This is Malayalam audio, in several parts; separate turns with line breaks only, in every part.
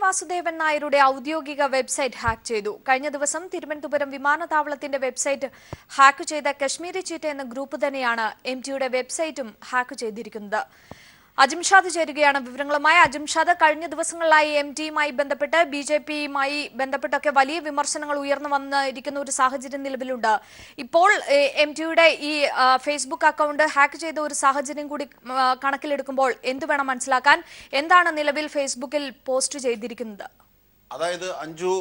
വാസുദേവൻ നായരുടെ ഔദ്യോഗിക വെബ്സൈറ്റ് ഹാക്ക് ചെയ്തു. കഴിഞ്ഞ ദിവസം തിരുവനന്തപുരം വിമാനത്താവളത്തിന്റെ വെബ്സൈറ്റ് ഹാക്ക് ചെയ്ത കശ്മീരി ചീറ്റ എന്ന ഗ്രൂപ്പ് തന്നെയാണ് എംടിയുടെ വെബ്സൈറ്റും ഹാക്ക് ചെയ്തിരിക്കുന്നത്. അജിംഷാദ് ചേരുകയാണ് വിവരങ്ങളുമായി. അജിംഷാദ്, കഴിഞ്ഞ ദിവസങ്ങളിലായി എംടിയുമായി ബന്ധപ്പെട്ട് ബിജെപിയുമായി ബന്ധപ്പെട്ടൊക്കെ വലിയ വിമർശനങ്ങൾ ഉയർന്നു വന്നിരിക്കുന്ന ഒരു സാഹചര്യം നിലവിലുണ്ട്. ഇപ്പോൾ എംടിയുടെ ഈ ഫേസ്ബുക്ക് അക്കൗണ്ട് ഹാക്ക് ചെയ്ത ഒരു സാഹചര്യം കൂടി കണക്കിലെടുക്കുമ്പോൾ എന്ത് വേണം മനസ്സിലാക്കാൻ? എന്താണ് നിലവിൽ ഫേസ്ബുക്കിൽ പോസ്റ്റ് ചെയ്തിരിക്കുന്നത്?
അതായത് അഞ്ജു,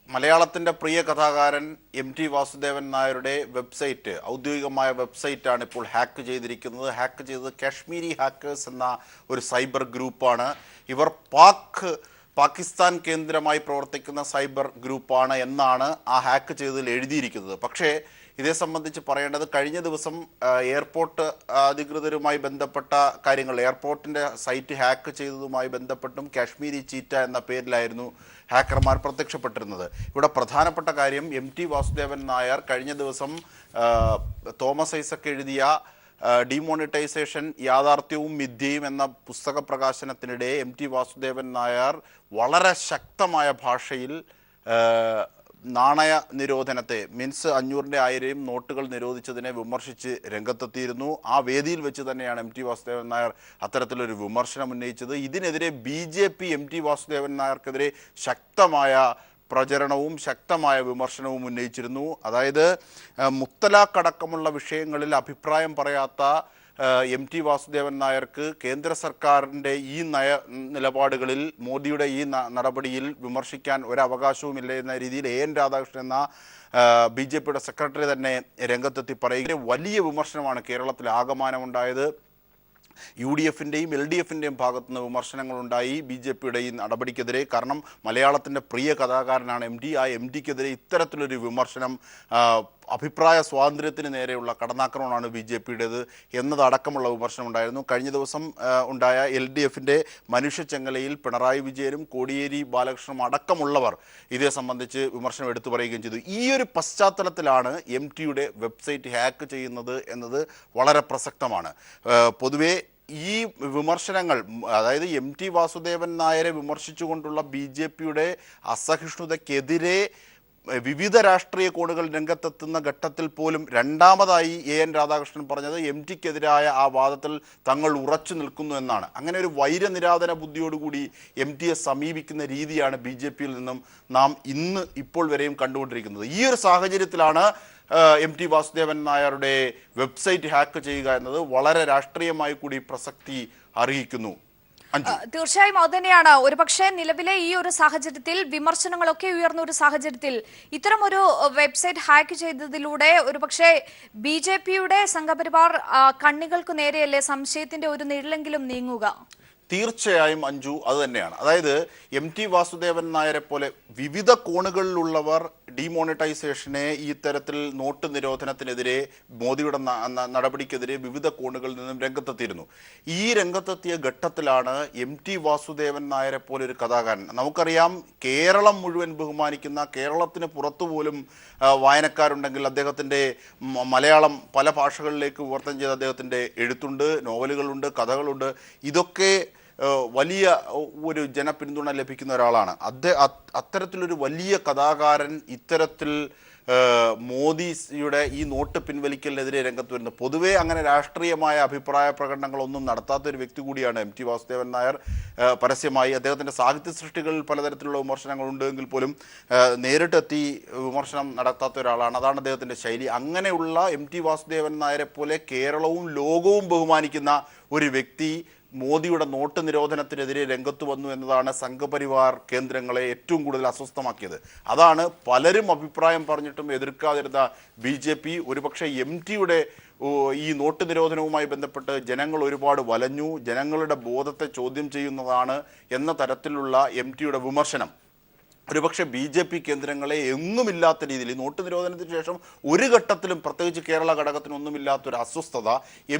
മലയാളത്തിന്റെ പ്രിയ കഥാകാരൻ എം.ടി. വാസുദേവൻ നായരുടെ വെബ്സൈറ്റ്, ഔദ്യോഗികമായ വെബ്സൈറ്റാണ് ഇപ്പോൾ ഹാക്ക് ചെയ്തിരിക്കുന്നത്. ഹാക്ക് ചെയ്തത് കാശ്മീരി ഹാക്കേഴ്സ് എന്ന ഒരു സൈബർ ഗ്രൂപ്പാണ്. ഇവർ പാകിസ്ഥാൻ കേന്ദ്രമായി പ്രവർത്തിക്കുന്ന സൈബർ ഗ്രൂപ്പാണ് എന്നാണ് ആ ഹാക്ക് ചെയ്തതിൽ എഴുതിയിരിക്കുന്നത്. പക്ഷേ ഇതേ സംബന്ധിച്ച് പറയേണ്ടത്, കഴിഞ്ഞ ദിവസം എയർപോർട്ട് അധികൃതരുമായി ബന്ധപ്പെട്ട കാര്യങ്ങൾ, എയർപോർട്ടിൻ്റെ സൈറ്റ് ഹാക്ക് ചെയ്തതുമായി ബന്ധപ്പെട്ടും കാശ്മീരി ചീറ്റ എന്ന പേരിലായിരുന്നു ഹാക്കർമാർ പ്രത്യക്ഷപ്പെട്ടിരുന്നത്. ഇവിടെ പ്രധാനപ്പെട്ട കാര്യം, എം.ടി. വാസുദേവൻ നായർ കഴിഞ്ഞ ദിവസം തോമസ് ഐസക് എഴുതിയ ഡിമോണിറ്റൈസേഷൻ യാഥാർത്ഥ്യവും മിഥ്യയും എന്ന പുസ്തക പ്രകാശനത്തിനിടെ എം.ടി. വാസുദേവൻ നായർ വളരെ ശക്തമായ ഭാഷയിൽ നാണയ നിരോധനത്തെ, മീൻസ് 500-ന്റെ 1000 നോട്ടുകൾ നിരോധിച്ചതിനെ വിമർശിച്ച് രംഗത്തെത്തിയിരുന്നു. ആ വേദിയിൽ വെച്ച് തന്നെയാണ് എം.ടി. വാസുദേവൻ നായർ അത്തരത്തിലൊരു വിമർശനം ഉന്നയിച്ചത്. ഇതിനെതിരെ ബി.ജെ.പി എം.ടി. വാസുദേവൻ നായർക്കെതിരെ ശക്തമായ പ്രചരണവും ശക്തമായ വിമർശനവും ഉന്നയിച്ചിരുന്നു. അതായത് മുത്തലാഖ് അടക്കമുള്ള വിഷയങ്ങളിൽ അഭിപ്രായം പറയാത്ത എം.ടി. വാസുദേവൻ നായർക്ക് കേന്ദ്ര സർക്കാരിൻ്റെ ഈ നിലപാടുകളിൽ, മോദിയുടെ ഈ നടപടിയിൽ വിമർശിക്കാൻ ഒരവകാശവുമില്ല എന്ന രീതിയിൽ എൻ രാധാകൃഷ്ണൻ എന്ന ബി.ജെ.പിയുടെ സെക്രട്ടറി തന്നെ രംഗത്തെത്തി പറയുക. വലിയ വിമർശനമാണ് കേരളത്തിൽ ആകമാനമുണ്ടായത്. UDF-ൻ്റെയും LDF-ൻ്റെയും ഭാഗത്തുനിന്ന് വിമർശനങ്ങളുണ്ടായി ബി.ജെ.പിയുടെ ഈ നടപടിക്കെതിരെ. കാരണം മലയാളത്തിൻ്റെ പ്രിയ കഥാകാരനാണ് എം.ടി. ആ എം.ടിക്കെതിരെ ഇത്തരത്തിലൊരു വിമർശനം, അഭിപ്രായ സ്വാതന്ത്ര്യത്തിന് നേരെയുള്ള കടന്നാക്രമണമാണ് ബി.ജെ.പിയുടേത് എന്നതടക്കമുള്ള വിമർശനം ഉണ്ടായിരുന്നു. കഴിഞ്ഞ ദിവസം ഉണ്ടായ LDF-ൻ്റെ മനുഷ്യച്ചെങ്ങലയിൽ പിണറായി വിജയനും കോടിയേരി ബാലകൃഷ്ണനും അടക്കമുള്ളവർ ഇതേ സംബന്ധിച്ച് വിമർശനം എടുത്തു പറയുകയും ചെയ്തു. ഈ ഒരു പശ്ചാത്തലത്തിലാണ് എം.ടിയുടെ വെബ്സൈറ്റ് ഹാക്ക് ചെയ്യുന്നത് എന്നത് വളരെ പ്രസക്തമാണ്. പൊതുവേ ഈ വിമർശനങ്ങൾ, അതായത് എം.ടി. വാസുദേവൻ നായരെ വിമർശിച്ചുകൊണ്ടുള്ള ബി.ജെ.പിയുടെ അസഹിഷ്ണുതയ്ക്കെതിരെ വിവിധ രാഷ്ട്രീയ കോണുകൾ രംഗത്തെത്തുന്ന ഘട്ടത്തിൽ പോലും രണ്ടാമതായി എൻ രാധാകൃഷ്ണൻ പറഞ്ഞത് എം.ടിക്കെതിരായ ആ വാദത്തിൽ തങ്ങൾ ഉറച്ചു നിൽക്കുന്നു എന്നാണ്. അങ്ങനെ ഒരു വൈരനിരാധന ബുദ്ധിയോടുകൂടി എം.ടിയെ സമീപിക്കുന്ന രീതിയാണ് ബി.ജെ.പിയിൽ നിന്നും നാം ഇപ്പോൾ വരെയും കണ്ടുകൊണ്ടിരിക്കുന്നത്. ഈ ഒരു സാഹചര്യത്തിലാണ് എം.ടി. വാസുദേവൻ നായരുടെ വെബ്സൈറ്റ് ഹാക്ക് ചെയ്യുക എന്നത് വളരെ രാഷ്ട്രീയമായി കൂടി പ്രസക്തി അർഹിക്കുന്നു.
തീർച്ചയായും അത് തന്നെയാണ്. ഒരുപക്ഷെ നിലവിലെ ഈ ഒരു സാഹചര്യത്തിൽ വിമർശനങ്ങളൊക്കെ ഉയർന്ന ഒരു സാഹചര്യത്തിൽ ഇത്തരം ഒരു വെബ്സൈറ്റ് ഹാക്ക് ചെയ്തതിലൂടെ ഒരുപക്ഷെ ബി.ജെ.പിയുടെ സംഘപരിവാർ കണ്ണികൾക്ക് നേരെയല്ലേ സംശയത്തിന്റെ ഒരു നിഴലെങ്കിലും നീങ്ങുക?
തീർച്ചയായും അഞ്ജു, അത് തന്നെയാണ്. അതായത് എം.ടി. വാസുദേവൻ നായരെ പോലെ വിവിധ കോണുകളിലുള്ളവർ ഡിമോണിറ്റൈസേഷനെ, ഈ തരത്തിൽ നോട്ട് നിരോധനത്തിനെതിരെ, മോദിയുടെ നടപടിക്കെതിരെ വിവിധ കോണുകളിൽ നിന്നും രംഗത്തെത്തിയിരുന്നു. ഈ രംഗത്തെത്തിയ ഘട്ടത്തിലാണ് എം.ടി. വാസുദേവൻ നായരെ പോലെ ഒരു കഥാകാരൻ, നമുക്കറിയാം കേരളം മുഴുവൻ ബഹുമാനിക്കുന്ന, കേരളത്തിന് പുറത്തുപോലും വായനക്കാരുണ്ടെങ്കിൽ അദ്ദേഹത്തിൻ്റെ മലയാളം പല ഭാഷകളിലേക്ക് വിവർത്തനം ചെയ്ത അദ്ദേഹത്തിൻ്റെ എഴുത്തുണ്ട്, നോവലുകളുണ്ട്, കഥകളുണ്ട്. ഇതൊക്കെ വലിയ ഒരു ജനപിന്തുണ ലഭിക്കുന്ന ഒരാളാണ്. അത്തരത്തിലൊരു വലിയ കഥാകാരൻ ഇത്തരത്തിൽ മോദിയുടെ ഈ നോട്ട് പിൻവലിക്കലിനെതിരെ രംഗത്ത് വരുന്നത്. പൊതുവേ അങ്ങനെ രാഷ്ട്രീയമായ അഭിപ്രായ പ്രകടനങ്ങളൊന്നും നടത്താത്തൊരു വ്യക്തി കൂടിയാണ് എം.ടി. വാസുദേവൻ നായർ. പരസ്യമായി അദ്ദേഹത്തിൻ്റെ സാഹിത്യ സൃഷ്ടികളിൽ പലതരത്തിലുള്ള വിമർശനങ്ങളുണ്ടെങ്കിൽ പോലും നേരിട്ടെത്തി വിമർശനം നടത്താത്ത ഒരാളാണ്. അതാണ് അദ്ദേഹത്തിൻ്റെ ശൈലി. അങ്ങനെയുള്ള എം.ടി. വാസുദേവൻ നായരെ പോലെ കേരളവും ലോകവും ബഹുമാനിക്കുന്ന ഒരു വ്യക്തി മോദിയുടെ നോട്ട് നിരോധനത്തിനെതിരെ രംഗത്ത് വന്നു എന്നതാണ് സംഘപരിവാർ കേന്ദ്രങ്ങളെ ഏറ്റവും കൂടുതൽ അസ്വസ്ഥമാക്കിയത്. അതാണ് പലരും അഭിപ്രായം പറഞ്ഞിട്ടും എതിർക്കാതിരുന്ന ബി.ജെ.പി. ഒരുപക്ഷെ എം.ടിയുടെ ഈ നോട്ട് നിരോധനവുമായി ബന്ധപ്പെട്ട് ജനങ്ങൾ ഒരുപാട് വലഞ്ഞു, ജനങ്ങളുടെ ബോധത്തെ ചോദ്യം ചെയ്യുന്നതാണ് എന്ന തരത്തിലുള്ള എം.ടിയുടെ വിമർശനം ഒരുപക്ഷെ BJP കേന്ദ്രങ്ങളെ എങ്ങുമില്ലാത്ത രീതിയിൽ നോട്ട് നിരോധനത്തിന് ശേഷം ഒരു ഘട്ടത്തിലും പ്രത്യേകിച്ച് കേരള ഘടകത്തിനൊന്നുമില്ലാത്തൊരു അസ്വസ്ഥത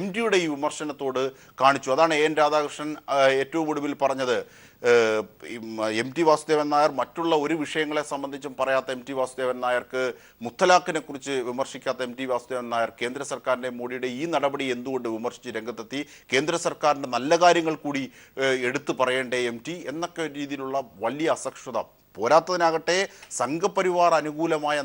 MTയുടെ ഈ വിമർശനത്തോട് കാണിച്ചു. അതാണ് AN രാധാകൃഷ്ണൻ ഏറ്റവും ഒടുവിൽ പറഞ്ഞത്. MT വാസുദേവൻ നായർ മറ്റുള്ള ഒരു വിഷയങ്ങളെ സംബന്ധിച്ചും പറയാത്ത MT വാസുദേവൻ നായർക്ക്, മുത്തലാഖിനെ കുറിച്ച് വിമർശിക്കാത്ത MT വാസുദേവൻ നായർ കേന്ദ്ര സർക്കാരിൻ്റെ മോഡിയുടെ ഈ നടപടി എന്തുകൊണ്ട് വിമർശിച്ച് രംഗത്തെത്തി, കേന്ദ്ര സർക്കാരിൻ്റെ നല്ല കാര്യങ്ങൾ കൂടി എടുത്തു പറയേണ്ടേ MT എന്നൊക്കെ രീതിയിലുള്ള വലിയ അസഹിഷ്ണുത. പോരാത്തതിനാകട്ടെ സംഘപരിവാർ അനുകൂലമായ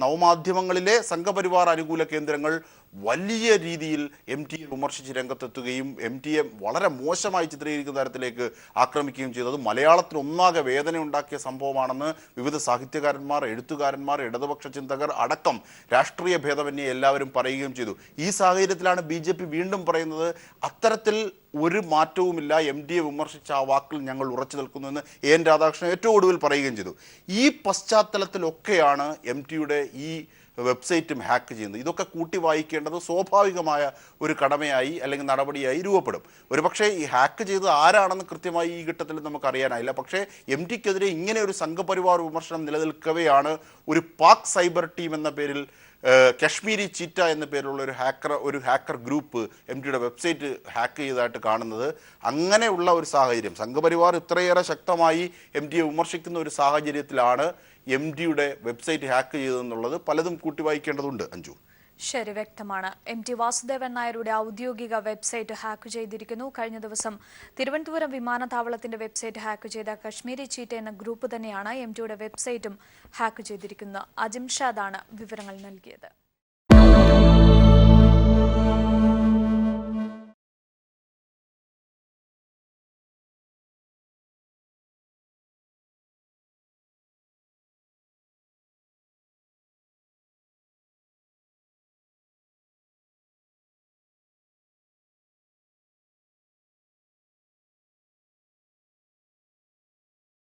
നവമാധ്യമങ്ങളിലെ സംഘപരിവാർ അനുകൂല കേന്ദ്രങ്ങൾ വലിയ രീതിയിൽ MTയെ വിമർശിച്ച് രംഗത്തെത്തുകയും MTയെ വളരെ മോശമായി ചിത്രീകരിക്കുന്ന തരത്തിലേക്ക് ആക്രമിക്കുകയും ചെയ്തത് മലയാളത്തിൽ ഒന്നാകെ വേദന ഉണ്ടാക്കിയ സംഭവമാണെന്ന് വിവിധ സാഹിത്യകാരന്മാർ, എഴുത്തുകാരന്മാർ, ഇടതുപക്ഷ ചിന്തകർ അടക്കം രാഷ്ട്രീയ ഭേദമന്യേ എല്ലാവരും പറയുകയും ചെയ്തു. ഈ സാഹചര്യത്തിലാണ് BJP വീണ്ടും പറയുന്നത് അത്തരത്തിൽ ഒരു മാറ്റവുമില്ല, MTയെ വിമർശിച്ച ആ വാക്കിൽ ഞങ്ങൾ ഉറച്ചു നിൽക്കുന്നു എന്ന് AN രാധാകൃഷ്ണൻ ഏറ്റവും ഒടുവിൽ പറയുകയും ചെയ്തു. ഈ പശ്ചാത്തലത്തിലൊക്കെയാണ് MTയുടെ ഈ വെബ്സൈറ്റും ഹാക്ക് ചെയ്യുന്നത്. ഇതൊക്കെ കൂട്ടി വായിക്കേണ്ടത് സ്വാഭാവികമായ ഒരു കടമയായി അല്ലെങ്കിൽ നടപടിയായി രൂപപ്പെടും. ഒരുപക്ഷെ ഈ ഹാക്ക് ചെയ്തത് ആരാണെന്ന് കൃത്യമായി ഈ ഘട്ടത്തിൽ നമുക്ക് അറിയാനായില്ല. പക്ഷേ MTക്കെതിരെ ഇങ്ങനെ ഒരു സംഘപരിവാർ വിമർശനം നിലനിൽക്കവെയാണ് ഒരു പാക് സൈബർ ടീം എന്ന പേരിൽ കശ്മീരി ചീറ്റ എന്ന പേരുള്ള ഒരു ഹാക്കർ ഗ്രൂപ്പ് MTയുടെ വെബ്സൈറ്റ് ഹാക്ക് ചെയ്തതായിട്ട് കാണുന്നത്. അങ്ങനെയുള്ള ഒരു സാഹചര്യം, സംഘപരിവാർ ഇത്രയേറെ ശക്തമായി MTയെ വിമർശിക്കുന്ന ഒരു സാഹചര്യത്തിലാണ് MTയുടെ വെബ്സൈറ്റ് ഹാക്ക് ചെയ്തതെന്നുള്ളത് പലതും കൂട്ടി വായിക്കേണ്ടതുണ്ട്. അഞ്ജു,
ശരി, വ്യക്തമാണ്. MT വാസുദേവൻ നായരുടെ ഔദ്യോഗിക വെബ്സൈറ്റ് ഹാക്ക് ചെയ്തിരിക്കുന്നു. കഴിഞ്ഞ ദിവസം തിരുവനന്തപുരം വിമാനത്താവളത്തിന്റെ വെബ്സൈറ്റ് ഹാക്ക് ചെയ്ത കശ്മീരി ചീറ്റ എന്ന ഗ്രൂപ്പ് തന്നെയാണ് MTയുടെ വെബ്സൈറ്റും ഹാക്ക് ചെയ്തിരിക്കുന്നത്. അജിംഷാദാണ് വിവരങ്ങൾ നൽകിയത്.